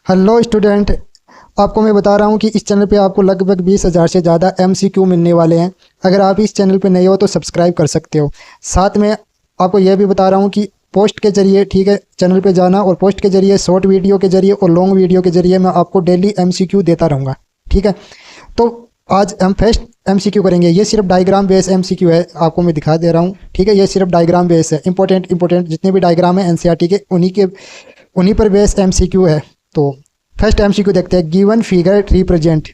Hello student. आपको मैं बता रहा हूँ कि इस चैनल पे आपको लगभग 20,000 से ज़्यादा एमसीक्यू मिलने वाले हैं। अगर आप इस चैनल पे नए हो तो सब्सक्राइब कर सकते हो। साथ में आपको यह भी बता रहा हूँ कि पोस्ट के ज़रिए, ठीक है, चैनल पे जाना और पोस्ट के ज़रिए, शॉर्ट वीडियो के ज़रिए और लॉन्ग वीडियो के ज़रिए मैं आपको डेली एमसीक्यू देता रहूँगा। ठीक है, तो आज हम फर्स्ट एमसीक्यू करेंगे। ये सिर्फ डायग्राम बेस एमसीक्यू है, आपको मैं दिखा दे रहा हूँ। ठीक है, ये सिर्फ डायग्राम बेस है। इंपॉर्टेंट जितने भी डायग्राम है एनसीईआरटी के, उन्हीं पर बेस एमसीक्यू है। तो फर्स्ट एमसीक्यू देखते हैं। Given figure represent.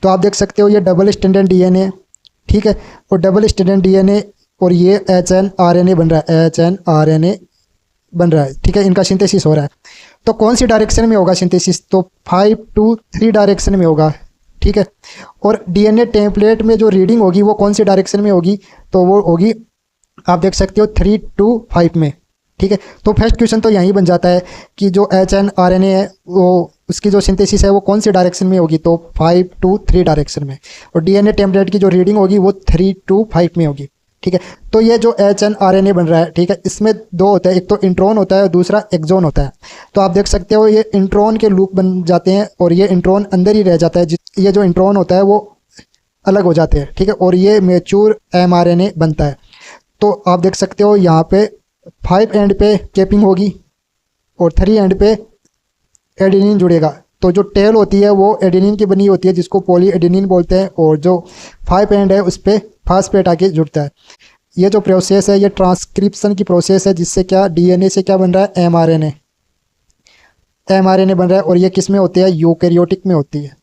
तो आप देख सकते हो ये डबल स्टैंडर्ड डीएनए, ठीक है, और डबल स्टैंडर्ड डीएनए और ये एचएनआरएनए बन रहा है, एचएनआरएनए बन रहा है। ठीक है, इनका सिंथेसिस हो रहा है। तो कौन सी डायरेक्शन में होगा सिंथेसिस? तो 5 to 3 डायरेक्शन में होगा। ठीक है, और डीएनए टेम्पलेट में जो रीडिंग होगी वो कौन सी डायरेक्शन में होगी? तो वो होगी, आप देख सकते हो, 3 to 5 में। ठीक है, तो फर्स्ट क्वेश्चन तो यहीं बन जाता है कि जो एचएनआरएनए है वो, उसकी जो सिंथेसिस है वो कौन सी डायरेक्शन में होगी? तो 5 to 3 डायरेक्शन में। और डीएनए टेम्पलेट की जो रीडिंग होगी वो 3 to 5 में होगी। ठीक है, तो ये जो एचएनआरएनए बन रहा है, ठीक है, इसमें दो होता है, एक तो इंट्रॉन होता है और दूसरा एक्सॉन होता है। तो आप देख सकते हो ये इंट्रॉन के लूप बन जाते हैं और ये इंट्रॉन अंदर ही रह जाता है। ये जो इंट्रॉन होता है वो अलग हो जाते हैं। ठीक है, और ये मैच्योर एमआरएनए बनता है। तो आप देख सकते हो यहाँ पे 5 एंड पे कैपिंग होगी और 3 एंड पे एडेनिन जुड़ेगा। तो जो टेल होती है वो एडेनिन की बनी होती है, जिसको पॉली एडेनिन बोलते हैं, और जो 5 एंड है उस पर फास्फेट आके जुड़ता है। ये जो प्रोसेस है ये ट्रांसक्रिप्शन की प्रोसेस है, जिससे क्या डीएनए से क्या बन रहा है? एमआरएनए। एमआरएनए बन रहा है और ये किस में होती है? यूकैरियोटिक में होती है।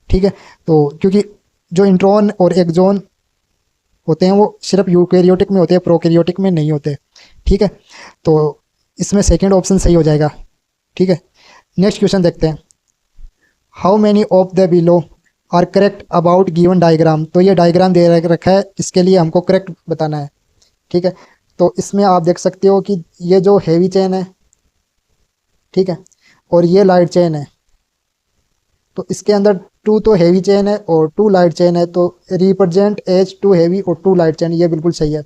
ठीक है, तो क्योंकि जो इंट्रॉन और एक्सॉन होते हैं वो सिर्फ यूकैरियोटिक में होते हैं, प्रोकैरियोटिक में नहीं होते। ठीक है, तो इसमें सेकंड ऑप्शन सही हो जाएगा। ठीक है, नेक्स्ट क्वेश्चन देखते हैं। How many of the below are correct about given diagram. तो ये डायग्राम दे रखा है, इसके लिए हमको करेक्ट बताना है। ठीक है, तो इसमें आप देख सकते हो कि ये जो हैवी चेन है, ठीक है, और ये लाइट चेन है। तो इसके अंदर 2 तो हैवी चेन है और 2 लाइट चेन है, तो रिप्रेजेंट एज 2 हैवी और 2 लाइट चेन, ये बिल्कुल सही है।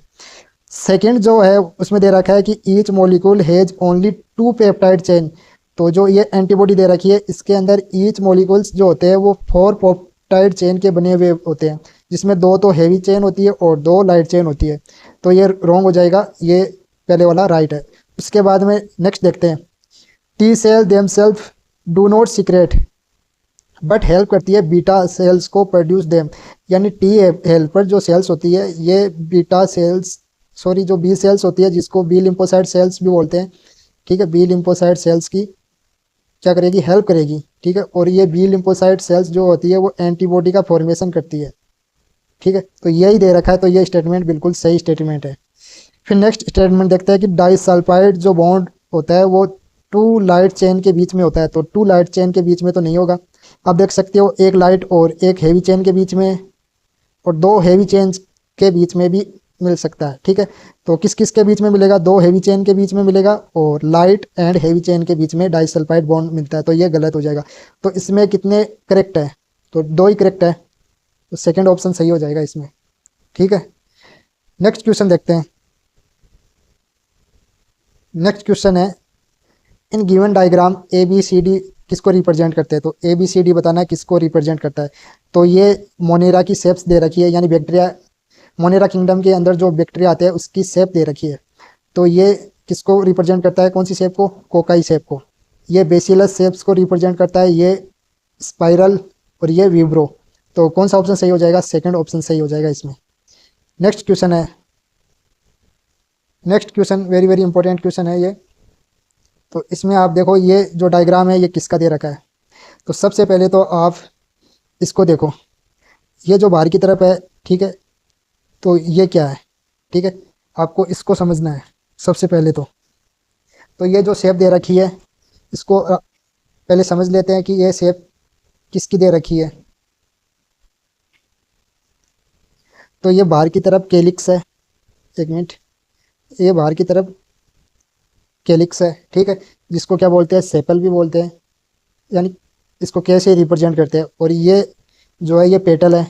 सेकंड जो है उसमें दे रखा है कि each molecule has only 2 peptide chain. तो जो ये एंटीबॉडी दे रखी है, इसके अंदर ईच मॉलिक्यूल्स जो होते हैं वो 4 पेप्टाइड चेन के बने हुए होते हैं, जिसमें 2 तो हैवी चेन होती है और 2 लाइट चेन होती है। तो ये रॉन्ग हो जाएगा, ये पहले वाला राइट है। उसके बाद में नेक्स्ट देखते हैं। T cell themselves do not secrete but help करती है बीटा सेल्स को प्रोड्यूस देम। यानी टी हेल्पर जो सेल्स होती है, ये बीटा सेल्स, सॉरी, जो बी सेल्स होती है, जिसको बी लिम्फोसाइट सेल्स भी बोलते हैं। ठीक है, बी लिम्फोसाइट सेल्स की क्या करेगी? हेल्प करेगी। ठीक है, और ये बी लिम्फोसाइट सेल्स जो होती है वो एंटीबॉडी का फॉर्मेशन करती है। ठीक है, तो यही दे रखा है, तो ये स्टेटमेंट बिल्कुल सही स्टेटमेंट है। फिर नेक्स्ट स्टेटमेंट देखते हैं कि डाइसल्फाइड जो बॉन्ड होता है वो 2 लाइट चेन के बीच में होता है। तो 2 लाइट चेन के बीच में तो नहीं होगा। आप देख सकते हो एक लाइट और एक हैवी चेन के बीच में, और 2 हैवी चेन के बीच में भी मिल सकता है। ठीक है, तो किस किस के बीच में मिलेगा? 2 हैवी चेन के बीच में मिलेगा और लाइट एंड हैवी चेन के बीच में डाइसल्फाइड बॉन्ड मिलता है। तो ये गलत हो जाएगा। तो इसमें कितने करेक्ट है? तो 2 ही करेक्ट है, तो सेकेंड ऑप्शन सही हो जाएगा इसमें। ठीक है, नेक्स्ट क्वेश्चन देखते हैं। नेक्स्ट क्वेश्चन है, in given diagram A B C D किसको रिप्रेजेंट करते हैं? तो ए बी सी डी बताना है किसको रिप्रेजेंट करता है। तो ये मोनेरा की शेप्स दे रखी है, यानी बैक्टीरिया, मोनेरा किंगडम के अंदर जो बैक्टीरिया आते हैं उसकी शेप दे रखी है। तो ये किसको रिप्रेजेंट करता है? कौन सी शेप को? कोकाई शेप को। ये बेसिलस शेप्स को रिप्रेजेंट करता है, ये स्पाइरल और ये विब्रो। तो कौन सा ऑप्शन सही हो जाएगा? सेकंड ऑप्शन सही हो जाएगा इसमें। नेक्स्ट क्वेश्चन है, next question very very important question है ये। तो इसमें आप देखो ये जो डायग्राम है ये किसका दे रखा है। तो सबसे पहले तो आप इसको देखो, ये जो बाहर की तरफ है, ठीक है, तो ये क्या है? ठीक है, आपको इसको समझना है सबसे पहले तो ये जो शेप दे रखी है इसको पहले समझ लेते हैं कि ये शेप किसकी दे रखी है। तो ये बाहर की तरफ कैलिक्स है, एक मिनट, ये बाहर की तरफ कैलिक्स है। ठीक है, जिसको क्या बोलते हैं? सेपल भी बोलते हैं, यानी इसको कैसे रिप्रेजेंट करते हैं। और ये जो है ये पेटल है,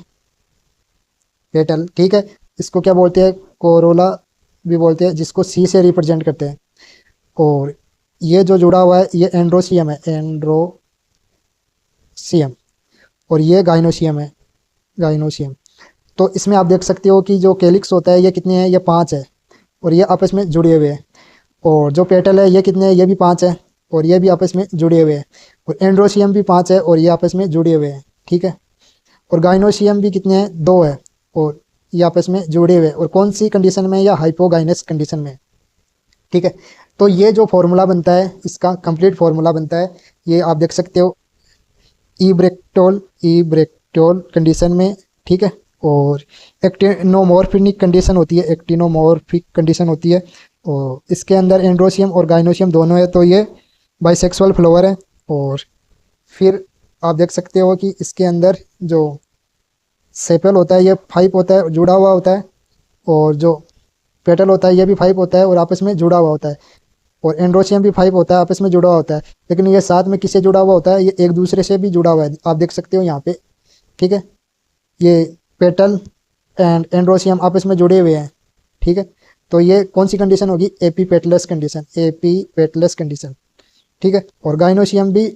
पेटल। ठीक है, इसको क्या बोलते हैं? कोरोला भी बोलते हैं, जिसको सी से रिप्रेजेंट करते हैं। और ये जो जुड़ा हुआ है ये एंड्रोसियम है, एंड्रोसियम और ये गाइनोसियम है, गाइनोसियम। तो इसमें आप देख सकते हो कि जो कैलिक्स होता है ये कितने हैं, ये 5 है और ये आपस में जुड़े हुए हैं। और जो पेटल है ये कितने हैं, ये भी 5 है और ये भी आपस में जुड़े हुए हैं। और एंड्रोसियम भी 5 है और ये आपस में जुड़े हुए हैं, ठीक है। और गाइनोसियम भी कितने हैं, 2 है और ये आपस में जुड़े हुए हैं। और कौन सी कंडीशन में, या हाइपोगाइनस कंडीशन में, ठीक है। तो ये जो फॉर्मूला बनता है, इसका कंप्लीट फॉर्मूला बनता है, ये आप देख सकते हो ई ब्रेक्टोल कंडीशन में, ठीक है। और एक्टिनोमॉर्फिक कंडीशन होती है, एक्टिनोमॉर्फिक कंडीशन होती है। और इसके अंदर एंड्रोसियम और गाइनोसियम दोनों है, तो ये बाइसेक्सुअल फ्लावर है। और फिर आप देख सकते हो कि इसके अंदर जो सेपल होता है ये 5 होता है, जुड़ा हुआ होता है। और जो पेटल होता है ये भी 5 होता है और आपस में जुड़ा हुआ होता है। और एंड्रोसियम भी 5 होता है, आपस में जुड़ा हुआ होता है। लेकिन ये साथ में किससे जुड़ा हुआ होता है, ये एक दूसरे से भी जुड़ा हुआ है, आप देख सकते हो यहाँ पे, ठीक है। ये पेटल एंड एंड्रोसियम आपस में जुड़े हुए हैं, ठीक है। तो ये कौन सी कंडीशन होगी, एपीपेटलस कंडीशन, एपीपेटलस कंडीशन, ठीक है। और गाइनोसियम भी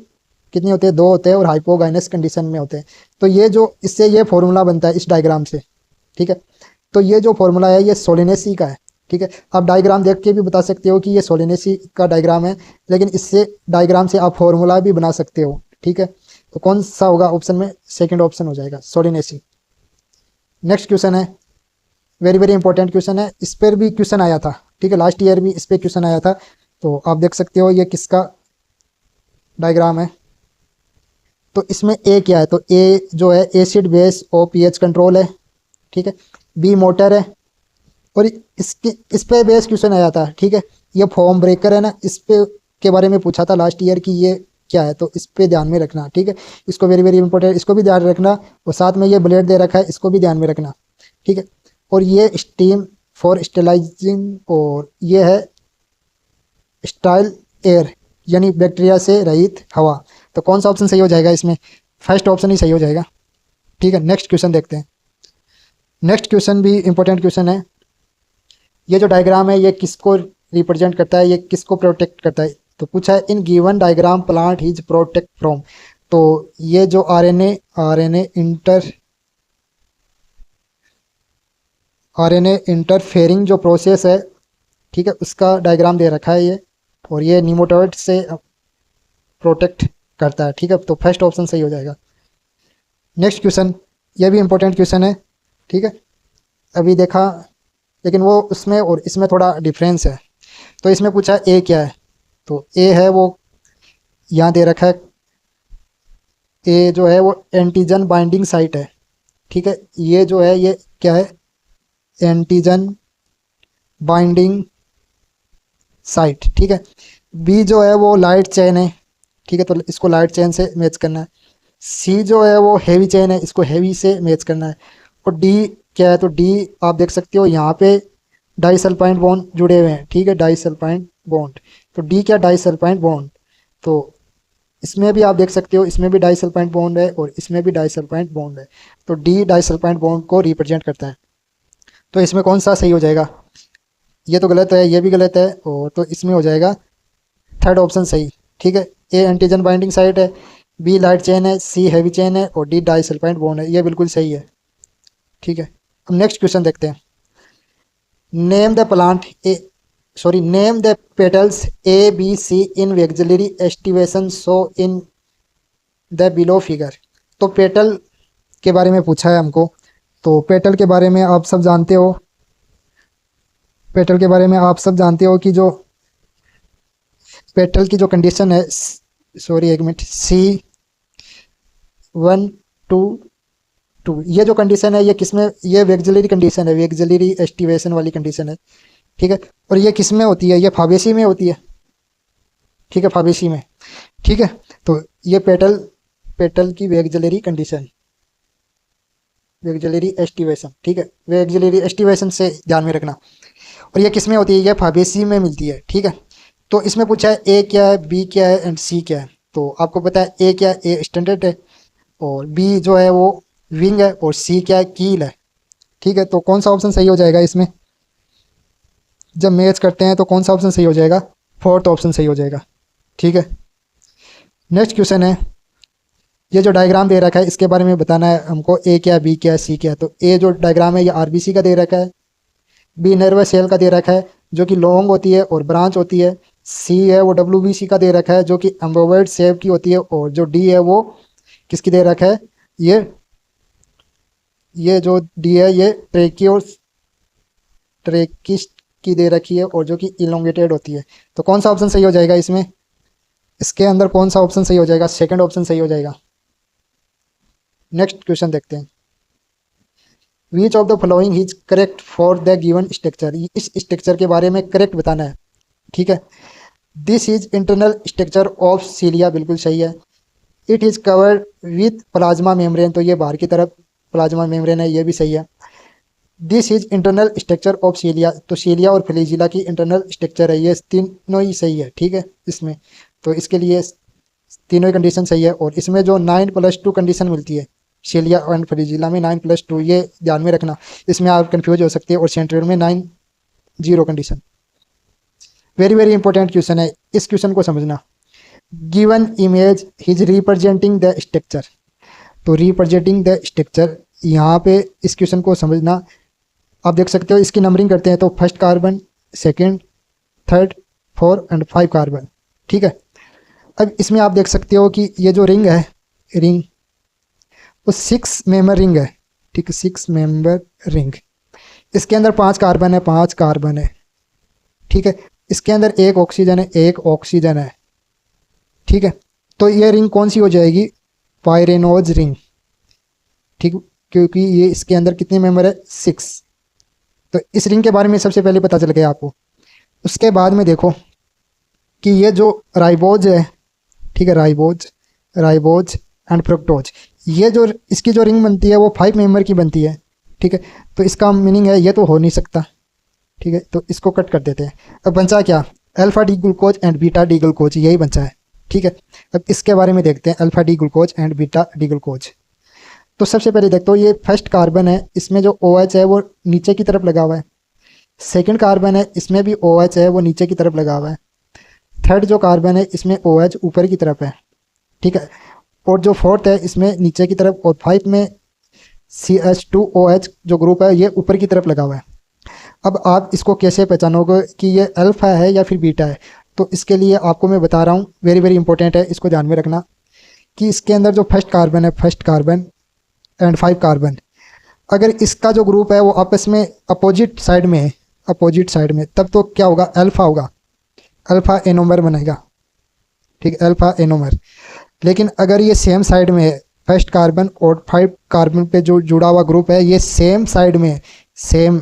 कितने होते हैं, 2 होते हैं और हाइपोगाइनस कंडीशन में होते हैं। तो ये जो इससे ये फॉर्मूला बनता है इस डायग्राम से, ठीक है। तो ये जो फॉर्मूला है ये सोलिनेसी का है, ठीक है। आप डायग्राम देख के भी बता सकते हो कि ये सोलिनेसी का डायग्राम है, लेकिन इससे डायग्राम से आप फॉर्मूला भी बना सकते हो, ठीक है। तो कौन सा होगा ऑप्शन में, सेकंड ऑप्शन हो जाएगा, सोलिनेसी। नेक्स्ट क्वेश्चन है, वेरी वेरी इंपॉर्टेंट क्वेश्चन है, इस पर भी क्वेश्चन आया था, ठीक है। लास्ट ईयर भी इस पर क्वेश्चन आया था। तो आप देख सकते हो ये किसका डायग्राम है। तो इसमें ए क्या है, तो ए जो है एसिड बेस OPH कंट्रोल है, ठीक है। बी मोटर है और इस पे बेस क्वेश्चन आया था, ठीक है। ये फॉर्म ब्रेकर है ना, इस पे के बारे में पूछा था लास्ट ईयर कि ये क्या है, तो इस पे ध्यान में रखना, ठीक है। इसको वेरी वेरी इंपॉर्टेंट, इसको भी ध्यान रखना। और साथ में ये ब्लेड दे रखा है, इसको भी ध्यान में रखना, ठीक है। और ये स्टीम फॉर स्टेलाइजिंग, और ये है स्टाइल एयर, यानी बैक्टीरिया से रहित हवा। तो कौन सा ऑप्शन सही हो जाएगा इसमें, फर्स्ट ऑप्शन ही सही हो जाएगा, ठीक है। नेक्स्ट क्वेश्चन देखते हैं। नेक्स्ट क्वेश्चन भी इंपॉर्टेंट क्वेश्चन है। ये जो डायग्राम है ये किसको रिप्रेजेंट करता है, ये किसको प्रोटेक्ट करता है। तो पूछा है in given diagram plant is protect from. तो ये जो आरएनए इंटरफेयरिंग जो प्रोसेस है, ठीक है, उसका डायग्राम दे रखा है ये। और ये निमोटोइड से प्रोटेक्ट करता है, ठीक है। तो फर्स्ट ऑप्शन सही हो जाएगा। नेक्स्ट क्वेश्चन, ये भी इंपॉर्टेंट क्वेश्चन है, ठीक है। अभी देखा, लेकिन वो उसमें और इसमें थोड़ा डिफरेंस है। तो इसमें पूछा ए क्या है, तो ए है वो यहाँ दे रखा है, ए जो है वो एंटीजन बाइंडिंग साइट है, ठीक है। ये जो है ये क्या है, एंटीजन बाइंडिंग साइट, ठीक है। बी जो है वो लाइट चेन है, ठीक है, तो इसको लाइट चेन से मैच करना है। सी जो है वो हैवी चेन है, इसको हैवी से मैच करना है। और डी क्या है, तो डी आप देख सकते हो यहाँ पे डाइसल्फाइड बॉन्ड जुड़े हुए हैं, ठीक है, डाइसल्फाइड बॉन्ड। तो डी क्या, डाइसल्फाइड बॉन्ड। तो इसमें भी आप देख सकते हो, इसमें भी डाइसल्फाइड बॉन्ड है और इसमें भी डाइसल्फाइड बॉन्ड है। तो डी डाइसल्फाइड बॉन्ड को रिप्रेजेंट करता है। तो इसमें कौन सा सही हो जाएगा, ये तो गलत है, ये भी गलत है, और तो इसमें हो जाएगा थर्ड ऑप्शन सही, ठीक है। ए एंटीजन बाइंडिंग साइट है, बी लाइट चेन है, सी हैवी चेन है और डी डाइसल्फाइड बॉन्ड है, ये बिल्कुल सही है, ठीक है। अब नेक्स्ट क्वेश्चन देखते हैं। Name the plant name the petals ABC in vexillary aestivation show in the below figure. तो पेटल के बारे में पूछा है हमको। तो पेटल के बारे में आप सब जानते हो, पेटल के बारे में आप सब जानते हो कि जो पेटल की जो कंडीशन है, सॉरी एक मिनट, C122, ये जो कंडीशन है ये किसमें, ये वेक्सिलरी कंडीशन है, वेक्सिलरी एस्टिवेशन वाली कंडीशन है, ठीक है। और ये किस में होती है, ये फाबेसी में होती है, ठीक है, फाबेसी में, ठीक है। तो ये पेटल की वेक्सिलरी कंडीशन, वेक्सिलरी एस्टिवेशन, ठीक है, वेक्सिलरी एस्टिवेशन से ध्यान में रखना। और ये किस में होती है, ये फाबेसी में मिलती है, ठीक है। तो इसमें पूछा है ए क्या है, बी क्या है एंड सी क्या है। तो आपको पता है ए क्या है, ए स्टैंडर्ड है, और बी जो है वो विंग है, और सी क्या है, कील है, ठीक है। तो कौन सा ऑप्शन सही हो जाएगा इसमें, जब मैच करते हैं तो कौन सा ऑप्शन सही हो जाएगा, फोर्थ ऑप्शन सही हो जाएगा, ठीक है। नेक्स्ट क्वेश्चन है, ये जो डायग्राम दे रखा है इसके बारे में बताना है हमको, ए क्या, बी क्या, सी क्या। तो ए जो डायग्राम है ये आरबीसी का दे रखा है, बी नर्वस सेल का दे रखा है जो कि लॉन्ग होती है और ब्रांच होती है, सी है वो डब्ल्यूबीसी का दे रखा है जो कि एम्बोवेड शेप की होती है, और जो डी है वो किसकी दे रखा है, ये जो डी है ये ट्रेकिस्ट की दे रखी है और जो कि इलोंगेटेड होती है। तो कौन सा ऑप्शन सही हो जाएगा इसमें, इसके अंदर कौन सा ऑप्शन सही हो जाएगा, सेकंड ऑप्शन सही हो जाएगा। नेक्स्ट क्वेश्चन देखते हैं, which of the following is correct for the given structure. इस स्ट्रक्चर के बारे में करेक्ट बताना है, ठीक है। This is internal structure of सीलिया, बिल्कुल सही है। It is covered with plasma membrane, तो ये बाहर की तरफ प्लाज्मा मेम्ब्रेन है, ये भी सही है। This is internal structure of सीलिया, तो सीलिया और फ्लैजिला की इंटरनल स्ट्रक्चर है, ये तीनों ही सही है, ठीक है इसमें। तो इसके लिए तीनों ही कंडीशन सही है। और इसमें जो 9+2 कंडीशन मिलती है सीलिया एंड फ्लैजिला में 9+2, ये ध्यान में रखना, इसमें आप कंफ्यूज हो सकते हैं। और सेंट्रल में 9-0 condition. Very very important question है, इस क्वेश्चन को समझना। Given image is representing the structure, तो रिप्रेजेंटिंग द स्ट्रक्चर, यहाँ पे इस क्वेश्चन को समझना। आप देख सकते हो इसकी नंबरिंग करते हैं, तो first carbon, second, third, 4 and 5 carbon, ठीक है। अब इसमें आप देख सकते हो कि ये जो रिंग है, रिंग वो 6 मेंबर रिंग है, ठीक है, 6 मेंबर रिंग। इसके अंदर 5 कार्बन है, 5 कार्बन है, ठीक है। इसके अंदर एक ऑक्सीजन है, एक ऑक्सीजन है, ठीक है। तो ये रिंग कौन सी हो जाएगी, पायरेनोज रिंग, ठीक, क्योंकि ये इसके अंदर कितने मेंबर है, 6। तो इस रिंग के बारे में सबसे पहले पता चल गया आपको। उसके बाद में देखो कि ये जो राइबोज है, ठीक है, राइबोज एंड फ्रुक्टोज, ये जो इसकी जो रिंग बनती है वो 5 मेंबर की बनती है, ठीक है। तो इसका मीनिंग है ये तो हो नहीं सकता, ठीक है, तो इसको कट कर देते हैं। अब बचा क्या, alpha D glucose and beta D glucose, यही बचा है, ठीक है। अब इसके बारे में देखते हैं, alpha D glucose and beta D glucose. तो सबसे पहले देखते हो ये फर्स्ट कार्बन है, इसमें जो OH है वो नीचे की तरफ लगा हुआ है। सेकंड कार्बन है, इसमें भी OH है वो नीचे की तरफ लगा हुआ है। थर्ड जो कार्बन है इसमें OH ऊपर की तरफ है, ठीक है। और जो फोर्थ है इसमें नीचे की तरफ, और 5 में CH2OH जो ग्रुप है ये ऊपर की तरफ लगा हुआ है। अब आप इसको कैसे पहचानोगे कि ये अल्फा है या फिर बीटा है, तो इसके लिए आपको मैं बता रहा हूँ, वेरी वेरी इंपॉर्टेंट है, इसको ध्यान में रखना कि इसके अंदर जो फर्स्ट कार्बन है, फर्स्ट कार्बन एंड 5 कार्बन, अगर इसका जो ग्रुप है वो आपस में अपोजिट साइड में है, अपोजिट साइड में, तब तो क्या होगा, अल्फा होगा, अल्फा एनोमर बनेगा, ठीक है, अल्फा एनोमर। लेकिन अगर ये सेम साइड में है, फर्स्ट कार्बन और 5 कार्बन पे जो जुड़ा हुआ ग्रुप है ये सेम साइड में है, सेम,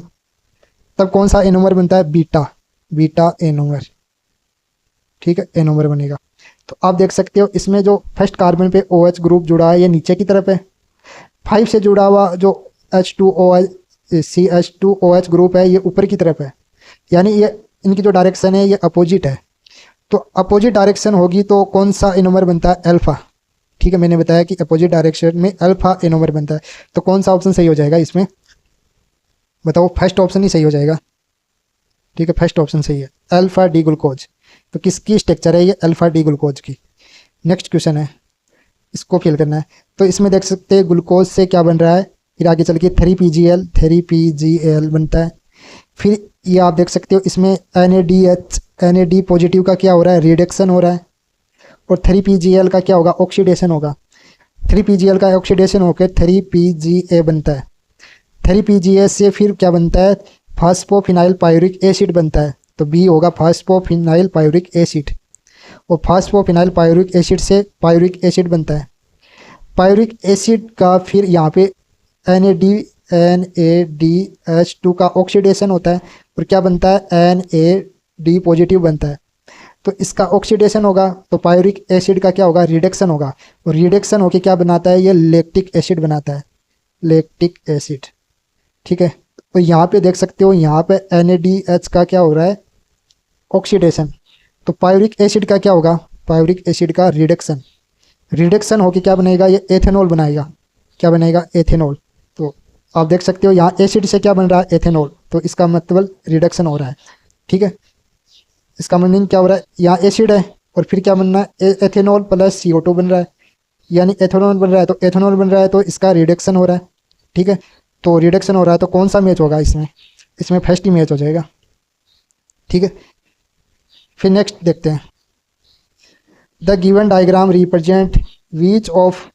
तब कौन सा एनोमर बनता है, बीटा, बीटा एनोमर, ठीक है, एनोमर बनेगा। तो आप देख सकते हो इसमें जो फर्स्ट कार्बन पे OH ग्रुप जुड़ा है ये नीचे की तरफ है, 5 से जुड़ा हुआ जो H2OH CH2OH ग्रुप है ये ऊपर की तरफ है, यानी ये इनकी जो डायरेक्शन है ये अपोजिट है। तो अपोजिट डायरेक्शन होगी तो कौन सा एनोमर बनता है, अल्फा, ठीक है। मैंने बताया कि अपोजिट डायरेक्शन में अल्फा एनोमर बनता है। तो कौन सा ऑप्शन सही हो जाएगा इसमें, बताओ, फर्स्ट ऑप्शन ही सही हो जाएगा, ठीक है, फर्स्ट ऑप्शन सही है, अल्फा डी ग्लूकोज। तो किसकी स्ट्रक्चर है ये, अल्फा डी ग्लूकोज की। नेक्स्ट क्वेश्चन है, इसको फिल करना है। तो इसमें देख सकते हैं ग्लूकोज से क्या बन रहा है, फिर आगे चल के 3PGL बनता है। फिर ये आप देख सकते हो इसमें NAD पॉजिटिव का क्या हो रहा है, रिडक्शन हो रहा है। और 3PGL का क्या होगा, ऑक्सीडेशन होगा। 3PGL का ऑक्सीडेशन होकर 3PGA बनता है। 3PGA से फिर क्या बनता है, फास्फोफिनाइल पायूरिक एसिड बनता है। तो बी होगा फास्फोफिनाइल पायूरिक एसिड। और फास्फोफिनाइल पायूरिक एसिड से पायूरिक एसिड बनता है। पायूरिक एसिड का फिर यहाँ पे NADH2 का ऑक्सीडेशन होता है और क्या बनता है, NAD पॉजिटिव बनता है। तो इसका ऑक्सीडेशन होगा तो पायूरिक एसिड का क्या होगा, रिडक्शन होगा। और रिडक्शन होकर क्या बनाता है, ये लैक्टिक एसिड बनाता है, लैक्टिक एसिड, ठीक है। तो यहाँ पे देख सकते हो यहाँ पे NADH का क्या हो रहा है, ऑक्सीडेशन। तो पायूरिक एसिड का क्या होगा, पायूरिक एसिड का रिडक्शन। रिडक्शन होकर क्या बनेगा, ये एथेनॉल बनाएगा। क्या बनेगा, एथेनॉल। तो आप देख सकते हो यहाँ एसिड से क्या बन रहा है, एथेनॉल। तो इसका मतलब रिडक्शन हो रहा है, ठीक है। इसका मीनिंग क्या हो रहा है, यहाँ एसिड है और फिर क्या बनना है, एथेनॉल प्लस CO2 बन रहा है। यानी एथेनॉल बन रहा है, तो एथेनॉल बन रहा है तो इसका रिडक्शन हो रहा है। ठीक है, तो रिडक्शन हो रहा है तो कौन सा मैच होगा इसमें? इसमें फर्स्ट ही मैच हो जाएगा। ठीक है, फिर नेक्स्ट देखते हैं। The given diagram represent which of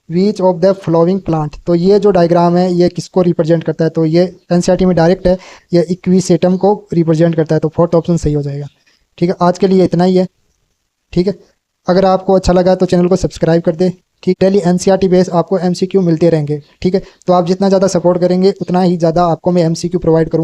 the flowing plant. तो ये जो डायग्राम है ये किसको रिप्रेजेंट करता है? तो ये एनसीईआरटी में डायरेक्ट है, ये इक्विसेटम को रिप्रेजेंट करता है। तो फोर्थ ऑप्शन सही हो जाएगा। ठीक है, आज के लिए इतना ही है। ठीक है, अगर आपको अच्छा लगा तो चैनल को सब्सक्राइब कर दे। ठीक, डेली एनसीईआरटी बेस आपको एमसीक्यू मिलते रहेंगे। ठीक है, तो आप जितना ज़्यादा सपोर्ट करेंगे उतना ही ज़्यादा आपको मैं एमसीक्यू प्रोवाइड करूँ।